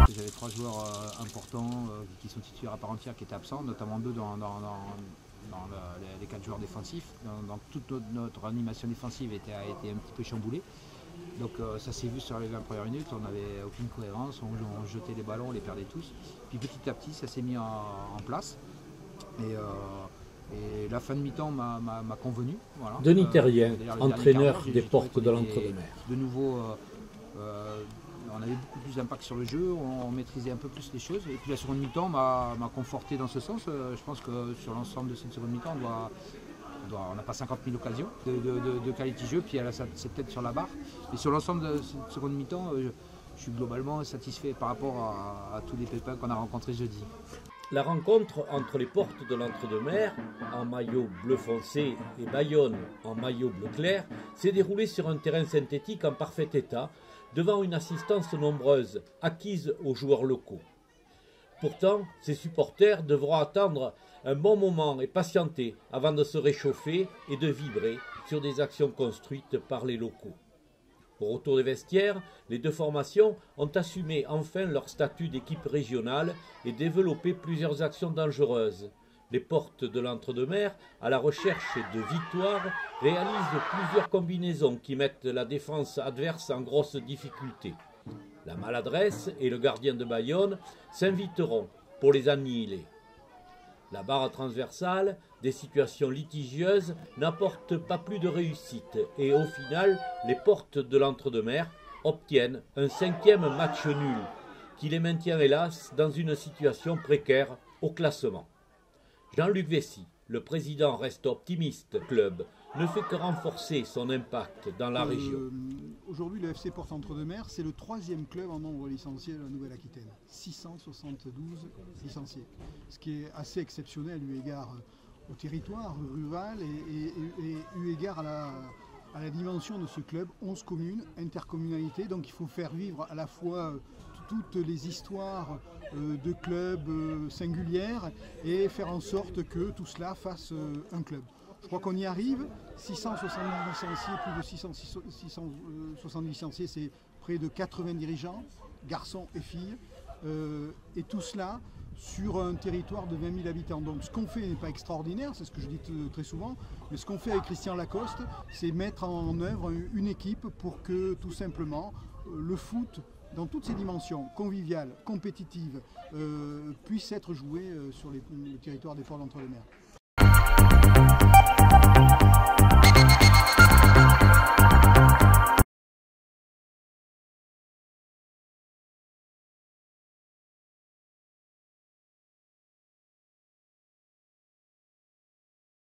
J'avais 3 joueurs importants qui sont titulaires à part entière qui étaient absents, notamment 2 dans les 4 joueurs défensifs. Donc toute notre animation défensive a été un petit peu chamboulée. Donc ça s'est vu sur les 20 premières minutes, on n'avait aucune cohérence, on jetait les ballons, on les perdait tous. Puis petit à petit ça s'est mis en place. Et la fin de mi-temps m'a convenu. Voilà. Denis Terrien, entraîneur des Portes de l'Entre-deux-Mers. De nouveau, on avait beaucoup plus d'impact sur le jeu, on maîtrisait un peu plus les choses. Et puis la seconde mi-temps m'a conforté dans ce sens. Je pense que sur l'ensemble de cette seconde mi-temps, on n'a pas 50 000 occasions de qualité jeu, puis elle a ses têtes sur la barre. Et sur l'ensemble de cette seconde mi-temps, je suis globalement satisfait par rapport à tous les pépins qu'on a rencontrés jeudi. La rencontre entre les Portes de l'Entre-deux-Mers, en maillot bleu foncé, et Bayonne, en maillot bleu clair, s'est déroulée sur un terrain synthétique en parfait état, devant une assistance nombreuse, acquise aux joueurs locaux. Pourtant, ces supporters devront attendre un bon moment et patienter avant de se réchauffer et de vibrer sur des actions construites par les locaux. Au retour des vestiaires, les 2 formations ont assumé enfin leur statut d'équipe régionale et développé plusieurs actions dangereuses. Les Portes de l'Entre-deux-Mers, à la recherche de victoires, réalisent plusieurs combinaisons qui mettent la défense adverse en grosse difficulté. La maladresse et le gardien de Bayonne s'inviteront pour les annihiler. La barre transversale, des situations litigieuses, n'apporte pas plus de réussite et au final, les Portes de l'Entre-deux-Mers obtiennent un 5e match nul qui les maintient hélas dans une situation précaire au classement. Jean-Luc Vessy, le président, reste optimiste. Le club ne fait que renforcer son impact dans la région. Aujourd'hui, le FC Portes Entre-deux-Mers, c'est le 3e club en nombre licencié de la Nouvelle-Aquitaine. 672 licenciés. Ce qui est assez exceptionnel eu égard au territoire rural et eu égard à la dimension de ce club. 11 communes, intercommunalité, donc il faut faire vivre à la fois toutes les histoires de clubs singulières et faire en sorte que tout cela fasse un club. Je crois qu'on y arrive. 670 licenciés, plus de 670 licenciés, c'est près de 80 dirigeants, garçons et filles, et tout cela sur un territoire de 20 000 habitants. Donc ce qu'on fait n'est pas extraordinaire, c'est ce que je dis très souvent, mais ce qu'on fait avec Christian Lacoste, c'est mettre en œuvre une équipe pour que tout simplement le foot, dans toutes ses dimensions, conviviales, compétitives, puisse être joué sur le territoire des Portes d'Entre-deux-Mers.